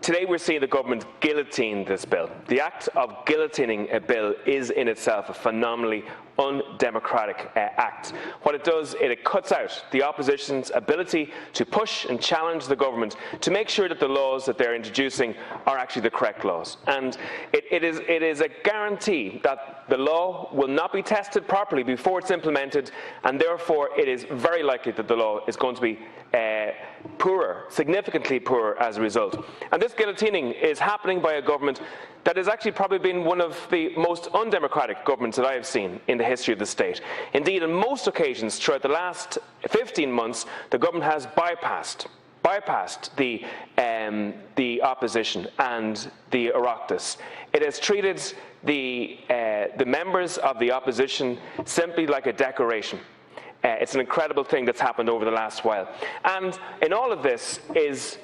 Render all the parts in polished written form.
Today we're seeing the government guillotine this bill. The act of guillotining a bill is in itself a phenomenally undemocratic act. What it does, it cuts out the opposition's ability to push and challenge the government to make sure that the laws that they're introducing are actually the correct laws. And it is a guarantee that the law will not be tested properly before it's implemented, and therefore it is very likely that the law is going to be poorer, significantly poorer as a result. And this guillotining is happening by a government that has actually probably been one of the most undemocratic governments that I have seen in the history of the state. Indeed, on most occasions throughout the last 15 months, the government has bypassed the opposition and the Oireachtas. It has treated the members of the opposition simply like a decoration. It's an incredible thing that's happened over the last while. And in all of this is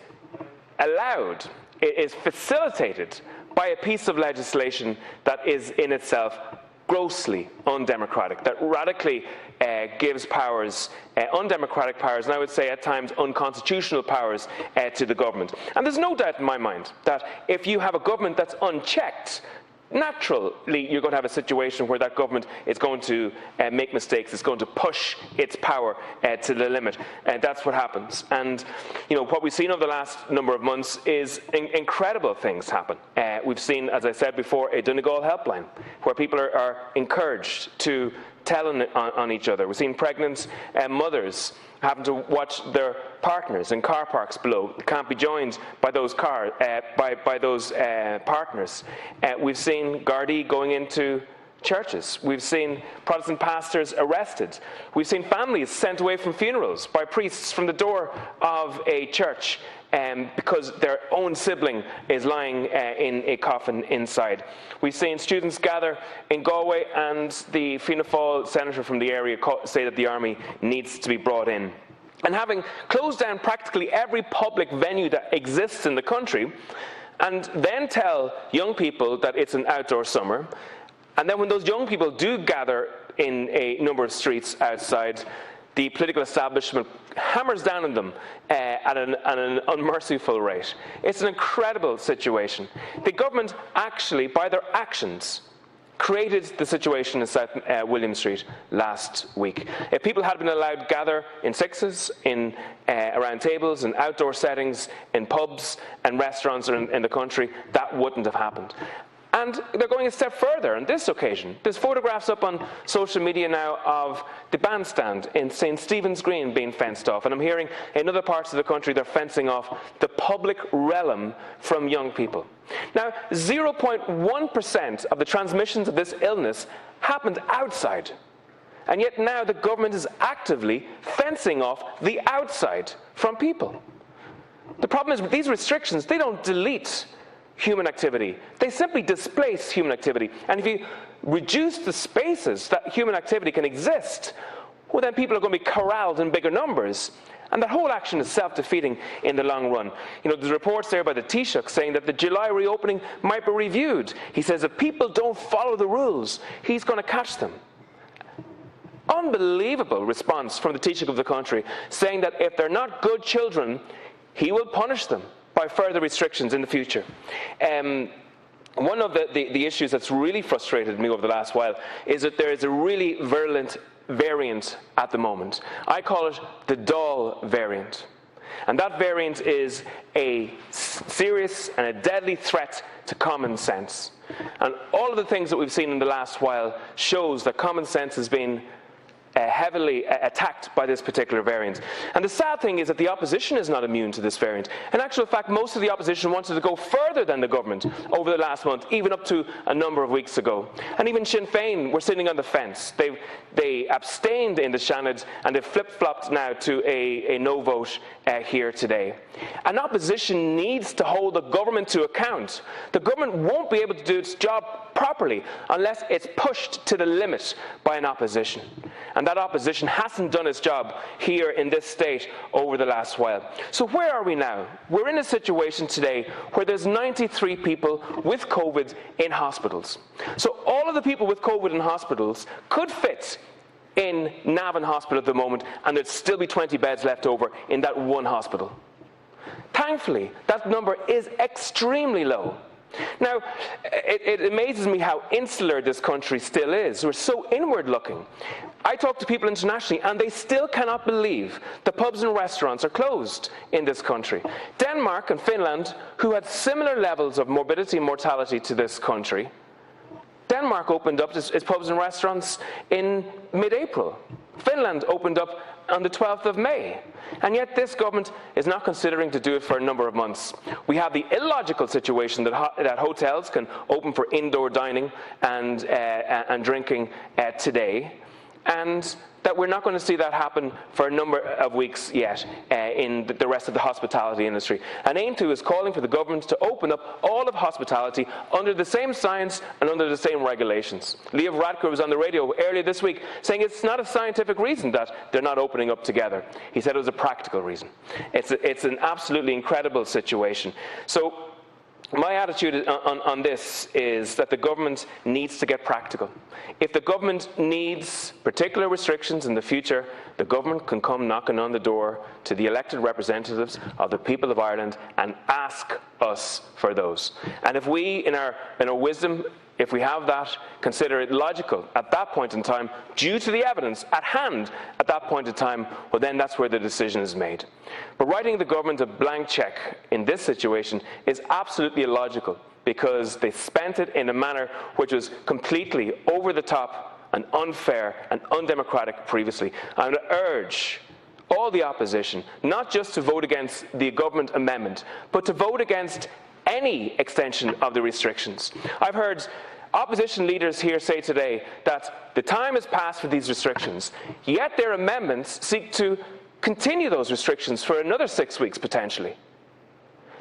allowed, it is facilitated by a piece of legislation that is in itself grossly undemocratic, that radically gives powers, undemocratic powers, and I would say at times unconstitutional powers to the government. And there's no doubt in my mind that if you have a government that's unchecked, naturally you're going to have a situation where that government is going to make mistakes, it's going to push its power to the limit, and that's what happens. And what we've seen over the last number of months is incredible things happen. We've seen, as I said before, a Donegal helpline where people are encouraged to tell on each other. We've seen pregnant mothers having to watch their partners in car parks below, can't be joined by those partners. We've seen Gardaí going into churches. We've seen Protestant pastors arrested. We've seen families sent away from funerals by priests from the door of a church because their own sibling is lying in a coffin inside. We've seen students gather in Galway, and the Fianna Fáil senator from the area say that the army needs to be brought in. And having closed down practically every public venue that exists in the country, and then tell young people that it's an outdoor summer, and then when those young people do gather in a number of streets outside, the political establishment hammers down on them at an unmerciful rate. It's an incredible situation. The government actually, by their actions, created the situation in South William Street last week. If people had been allowed to gather in sixes, around tables, in outdoor settings, in pubs and restaurants in the country, that wouldn't have happened. And they're going a step further on this occasion. There's photographs up on social media now of the bandstand in St. Stephen's Green being fenced off. And I'm hearing in other parts of the country they're fencing off the public realm from young people. Now, 0.1% of the transmissions of this illness happened outside. And yet now the government is actively fencing off the outside from people. The problem is with these restrictions, they don't delete human activity. They simply displace human activity. And if you reduce the spaces that human activity can exist, well, then people are going to be corralled in bigger numbers. And that whole action is self-defeating in the long run. There's reports there by the Taoiseach saying that the July reopening might be reviewed. He says if people don't follow the rules, he's going to catch them. Unbelievable response from the Taoiseach of the country, saying that if they're not good children, he will punish them by further restrictions in the future. One of the issues that's really frustrated me over the last while is that there is a really virulent variant at the moment. I call it the Dáil variant. And that variant is a serious and a deadly threat to common sense. And all of the things that we've seen in the last while shows that common sense has been heavily attacked by this particular variant. And the sad thing is that the opposition is not immune to this variant. In actual fact, most of the opposition wanted to go further than the government over the last month, even up to a number of weeks ago. And even Sinn Féin were sitting on the fence. They abstained in the Seanad, and they flip-flopped now to a no vote here today. An opposition needs to hold the government to account. The government won't be able to do its job properly unless it's pushed to the limit by an opposition. And that opposition hasn't done its job here in this state over the last while. So where are we now? We're in a situation today where there's 93 people with COVID in hospitals. So all of the people with COVID in hospitals could fit in Navan Hospital at the moment, and there'd still be 20 beds left over in that one hospital. Thankfully, that number is extremely low. Now, it amazes me how insular this country still is. We're so inward-looking. I talk to people internationally, and they still cannot believe the pubs and restaurants are closed in this country. Denmark and Finland, who had similar levels of morbidity and mortality to this country, Denmark opened up its pubs and restaurants in mid-April. Finland opened up on the 12th of May. And yet this government is not considering to do it for a number of months. We have the illogical situation that hotels can open for indoor dining and drinking today, and that we're not going to see that happen for a number of weeks yet in the rest of the hospitality industry. And AIM2 is calling for the government to open up all of hospitality under the same science and under the same regulations. Leo Varadkar was on the radio earlier this week saying it's not a scientific reason that they're not opening up together. He said it was a practical reason. It's an absolutely incredible situation. So my attitude on this is that the government needs to get practical. If the government needs particular restrictions in the future, the government can come knocking on the door to the elected representatives of the people of Ireland and ask us for those. And if we, in our wisdom, if we have that, consider it logical at that point in time, due to the evidence at hand at that point in time, well then that's where the decision is made. But writing the government a blank check in this situation is absolutely illogical, because they spent it in a manner which was completely over the top and unfair and undemocratic previously. I would urge all the opposition not just to vote against the government amendment, but to vote against any extension of the restrictions. I've heard opposition leaders here say today that the time has passed for these restrictions, yet their amendments seek to continue those restrictions for another 6 weeks potentially.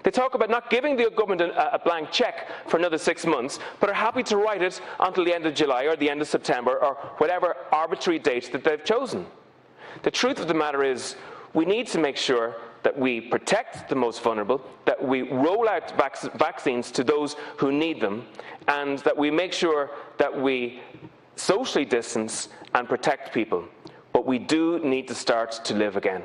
They talk about not giving the government a blank check for another 6 months, but are happy to write it until the end of July or the end of September or whatever arbitrary date that they've chosen. The truth of the matter is, we need to make sure that we protect the most vulnerable, that we roll out vaccines to those who need them, and that we make sure that we socially distance and protect people. But we do need to start to live again.